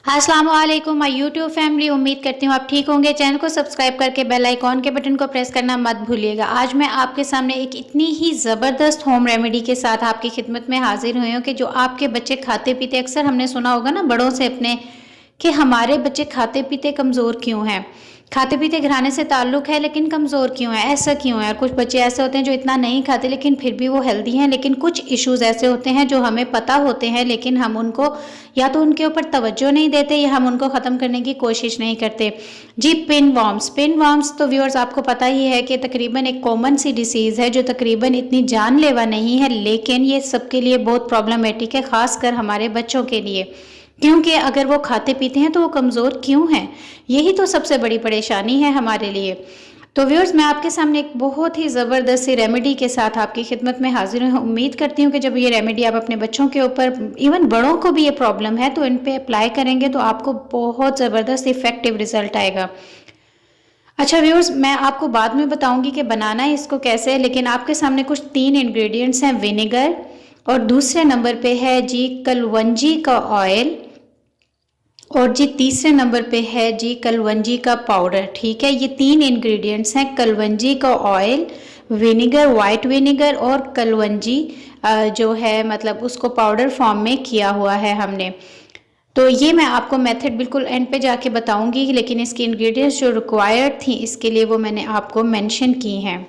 अस्सलाम वालेकुम my YouTube family. उम्मीद करती हूँ आप ठीक होंगे। चैनल को सब्सक्राइब करके बेल आइकॉन के बटन को प्रेस करना मत भूलिएगा। आज मैं आपके सामने एक इतनी ही ज़बरदस्त होम रेमेडी के साथ आपकी खिदमत में हाजिर हुई हूँ कि जो आपके बच्चे खाते पीते, अक्सर हमने सुना होगा ना बड़ों से अपने कि हमारे बच्चे खाते पीते कमज़ोर क्यों हैं, खाते पीते घराने से ताल्लुक़ है लेकिन कमज़ोर क्यों है, ऐसा क्यों है। और कुछ बच्चे ऐसे होते हैं जो इतना नहीं खाते लेकिन फिर भी वो हेल्दी हैं, लेकिन कुछ इश्यूज़ ऐसे होते हैं जो हमें पता होते हैं लेकिन हम उनको या तो उनके ऊपर तवज्जो नहीं देते या हम उनको ख़त्म करने की कोशिश नहीं करते। जी, पिन वॉर्म्स तो व्यूअर्स आपको पता ही है कि तकरीबन एक कॉमन सी डिसीज़ है जो तकरीबन इतनी जानलेवा नहीं है, लेकिन ये सबके लिए बहुत प्रॉब्लमेटिक है, ख़ासकर हमारे बच्चों के लिए। क्योंकि अगर वो खाते पीते हैं तो वो कमज़ोर क्यों हैं, यही तो सबसे बड़ी परेशानी है हमारे लिए। तो व्यूअर्स, मैं आपके सामने एक बहुत ही ज़बरदस्त सी रेमेडी के साथ आपकी खिदमत में हाजिर हूँ। उम्मीद करती हूँ कि जब ये रेमेडी आप अपने बच्चों के ऊपर, इवन बड़ों को भी ये प्रॉब्लम है, तो इन पे अप्लाई करेंगे तो आपको बहुत ज़बरदस्त इफ़ेक्टिव रिज़ल्ट आएगा। अच्छा व्यूअर्स, मैं आपको बाद में बताऊंगी कि बनाना है इसको कैसे है, लेकिन आपके सामने कुछ 3 इंग्रेडिएंट्स हैं। विनेगर, और दूसरे नंबर पे है जी कलवंजी का ऑयल, और जी तीसरे नंबर पे है जी कलवंजी का पाउडर। ठीक है, ये 3 इंग्रेडिएंट्स हैं। कलवंजी का ऑयल, विनेगर, वाइट विनेगर, और कलवंजी जो है मतलब उसको पाउडर फॉर्म में किया हुआ है हमने। तो ये मैं आपको मेथड बिल्कुल एंड पे जाके बताऊंगी, लेकिन इसकी इंग्रेडिएंट्स जो रिक्वायर्ड थी इसके लिए वो मैंने आपको मेंशन की हैं।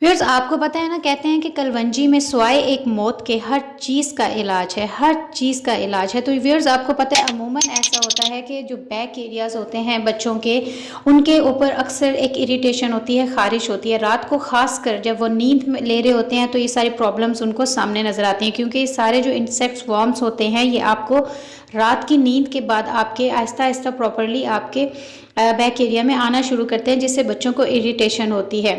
व्यूअर्स, आपको पता है ना, कहते हैं कि कलवंजी में स्वाय एक मौत के हर चीज़ का इलाज है, हर चीज़ का इलाज है। तो व्यूअर्स, आपको पता है अमूमन ऐसा होता है कि जो बैक एरियाज़ होते हैं बच्चों के, उनके ऊपर अक्सर एक इरिटेशन होती है, ख़ारिश होती है। रात को ख़ासकर जब वो नींद में ले रहे होते हैं तो ये सारी प्रॉब्लम्स उनको सामने नज़र आती हैं, क्योंकि ये सारे जो इंसेक्ट्स वॉर्म्स होते हैं ये आपको रात की नींद के बाद आपके आहिस्ता आहिस्ता प्रॉपरली आपके बैक एरिया में आना शुरू करते हैं, जिससे बच्चों को इरिटेशन होती है।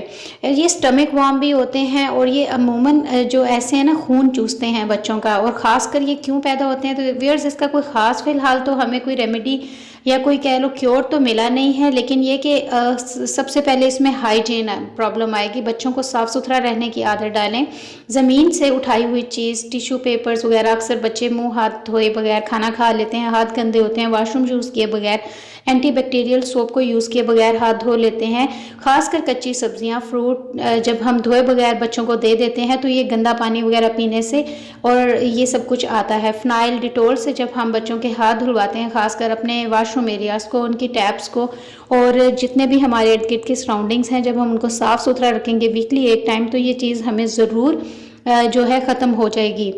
ये स्टमक वार्म भी होते हैं, और ये अमूमन जो ऐसे हैं ना, खून चूसते हैं बच्चों का। और ख़ासकर ये क्यों पैदा होते हैं, तो व्यूअर्स इसका कोई ख़ास फ़िलहाल तो हमें कोई रेमेडी या कोई कह लो क्योर तो मिला नहीं है, लेकिन ये कि सबसे पहले इसमें हाइजीन प्रॉब्लम आएगी। बच्चों को साफ़ सुथरा रहने की आदत डालें। ज़मीन से उठाई हुई चीज़, टिश्यू पेपर्स वगैरह, अक्सर बच्चे मुंह हाथ धोए बगैर खाना खा लेते हैं, हाथ गंदे होते हैं, वॉशरूम यूज़ किए बगैर, एंटीबैक्टीरियल सोप को यूज़ किए बगैर हाथ धो लेते हैं। खासकर कच्ची सब्जियां, फ्रूट जब हम धोए बगैर बच्चों को दे देते हैं तो ये गंदा पानी वगैरह पीने से और ये सब कुछ आता है। फिनाइल, डिटोल से जब हम बच्चों के हाथ धुलवाते हैं, खासकर अपने वॉशरूम एरियाज़ को, उनकी टैप्स को, और जितने भी हमारे इर्द गिर्द की सराउंडिंग्स हैं, जब हम उनको साफ़ सुथरा रखेंगे वीकली एक टाइम, तो ये चीज़ हमें ज़रूर जो है ख़त्म हो जाएगी।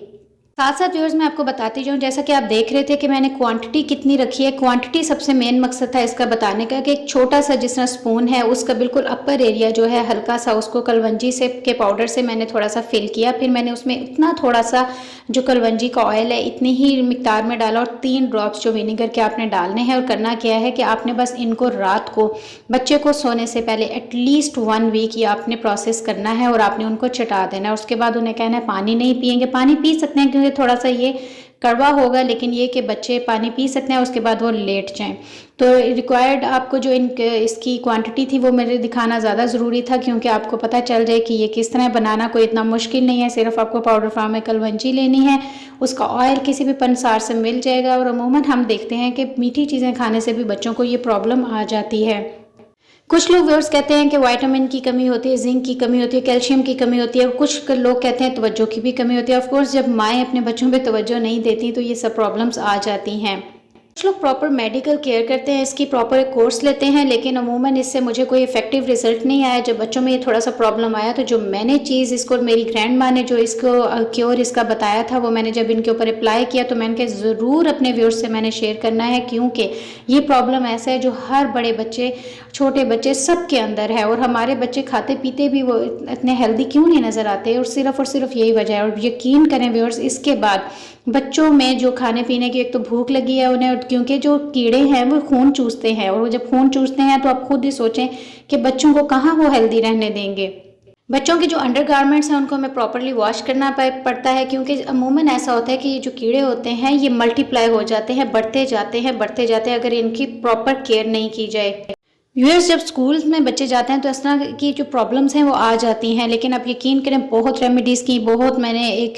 साथ साथ व्यूअर्स, मैं आपको बताती जाऊँ, जैसा कि आप देख रहे थे कि मैंने क्वांटिटी कितनी रखी है। क्वांटिटी सबसे मेन मकसद था इसका बताने का कि एक छोटा सा जिस तरह स्पून है उसका बिल्कुल अपर एरिया जो है हल्का सा, उसको कलवंजी से के पाउडर से मैंने थोड़ा सा फिल किया। फिर मैंने उसमें इतना थोड़ा सा जो कलवंजी का ऑयल है इतनी ही मिकदार में डाला, और 3 ड्रॉप्स जो विनेगर के आपने डालने हैं। और करना क्या है कि आपने बस इनको रात को बच्चे को सोने से पहले एटलीस्ट 1 वीक ये आपने प्रोसेस करना है, और आपने उनको चटा देना है। उसके बाद उन्हें कहना है पानी नहीं पियेंगे। पानी पी सकते हैं क्योंकि थोड़ा सा ये कड़वा होगा, लेकिन ये कि बच्चे पानी पी सकते हैं, उसके बाद वो लेट जाएं। तो रिक्वायर्ड आपको जो इसकी क्वांटिटी थी वो मेरे दिखाना ज़्यादा ज़रूरी था, क्योंकि आपको पता चल जाए कि ये किस तरह बनाना कोई इतना मुश्किल नहीं है। सिर्फ आपको पाउडर फॉर्म में कलवंजी लेनी है, उसका ऑयल किसी भी पंसार से मिल जाएगा। और अमूमन हम देखते हैं कि मीठी चीज़ें खाने से भी बच्चों को ये प्रॉब्लम आ जाती है। कुछ लोग व्यूअर्स कहते हैं कि विटामिन की कमी होती है, जिंक की कमी होती है, कैल्शियम की कमी होती है, और कुछ लोग कहते हैं तवज्जो की भी कमी होती है। ऑफ कोर्स जब माएँ अपने बच्चों पे तवज्जो नहीं देती तो ये सब प्रॉब्लम्स आ जाती हैं। कुछ लोग प्रॉपर मेडिकल केयर करते हैं, इसकी प्रॉपर एक कोर्स लेते हैं, लेकिन अमूमन इससे मुझे कोई इफेक्टिव रिजल्ट नहीं आया। जब बच्चों में ये थोड़ा सा प्रॉब्लम आया तो जो मैंने चीज़ इसको, मेरी ग्रैंड माँ ने जो इसको क्योर इसका बताया था, वो मैंने जब इनके ऊपर अप्लाई किया तो मैंने कहा ज़रूर अपने व्यूअर्स से मैंने शेयर करना है, क्योंकि ये प्रॉब्लम ऐसा है जो हर बड़े बच्चे, छोटे बच्चे सब के अंदर है। और हमारे बच्चे खाते पीते भी वो इतने हेल्दी क्यों नहीं नज़र आते, और सिर्फ यही वजह है। और यकीन करें व्यूअर्स, इसके बाद बच्चों में जो खाने पीने की एक तो भूख लगी है उन्हें, क्योंकि जो कीड़े हैं वो खून चूसते हैं, और वो जब खून चूसते हैं तो आप खुद ही सोचें कि बच्चों को कहाँ वो हेल्दी रहने देंगे। बच्चों के जो अंडरगारमेंट्स हैं उनको हमें प्रॉपरली वॉश करना पड़ता है, क्योंकि अमूमन ऐसा होता है कि ये जो कीड़े होते हैं ये मल्टीप्लाई हो जाते हैं, बढ़ते जाते हैं, बढ़ते जाते हैं, अगर इनकी प्रॉपर केयर नहीं की जाए। व्यूअर्स, जब स्कूल में बच्चे जाते हैं तो इस तरह की जो प्रॉब्लम्स हैं वो आ जाती हैं, लेकिन आप यकीन करें बहुत रेमेडीज़ की, बहुत मैंने एक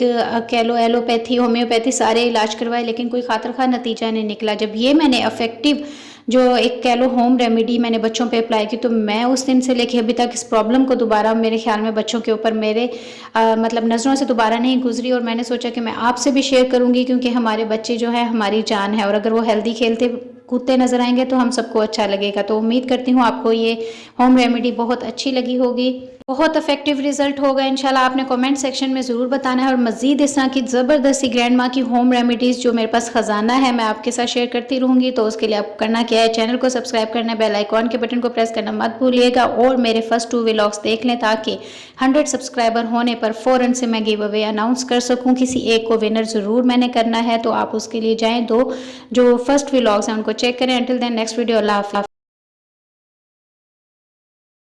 कह लो एलोपैथी, होम्योपैथी सारे इलाज करवाए, लेकिन कोई खातिर खा नतीजा नहीं निकला। जब ये मैंने इफ़ेक्टिव जो एक कह लो होम रेमेडी मैंने बच्चों पे अप्लाई की, तो मैं उस दिन से लेके अभी तक इस प्रॉब्लम को दोबारा मेरे ख्याल में बच्चों के ऊपर मेरे मतलब नज़रों से दोबारा नहीं गुजरी। और मैंने सोचा कि मैं आपसे भी शेयर करूँगी, क्योंकि हमारे बच्चे जो है हमारी जान है, और अगर वो हेल्दी खेलते कूदते नज़र आएंगे तो हम सबको अच्छा लगेगा। तो उम्मीद करती हूँ आपको ये होम रेमेडी बहुत अच्छी लगी होगी, बहुत इफेक्टिव रिजल्ट होगा इंशाल्लाह। आपने कमेंट सेक्शन में ज़रूर बताना है, और मज़ीद इस तरह की ज़बरदस्ती ग्रैंड माँ की होम रेमेडीज़ जो मेरे पास ख़जाना है मैं आपके साथ शेयर करती रहूँगी। तो उसके लिए आपको करना क्या है, चैनल को सब्सक्राइब करना है, बेल आइकॉन के बटन को प्रेस करना मत भूलिएगा, और मेरे फर्स्ट 2 व्लॉग्स देख लें ताकि 100 सब्सक्राइबर होने पर फ़ौरन से मैं गिव अवे अनाउंस कर सकूँ। किसी एक को विनर ज़रूर मैंने करना है, तो आप उसके लिए जाएँ, 2 जो फर्स्ट व्लॉग्स हैं उनको चेक करें। अंटिल देन नेक्स्ट वीडियो, अल्लाह हाफ़िज़।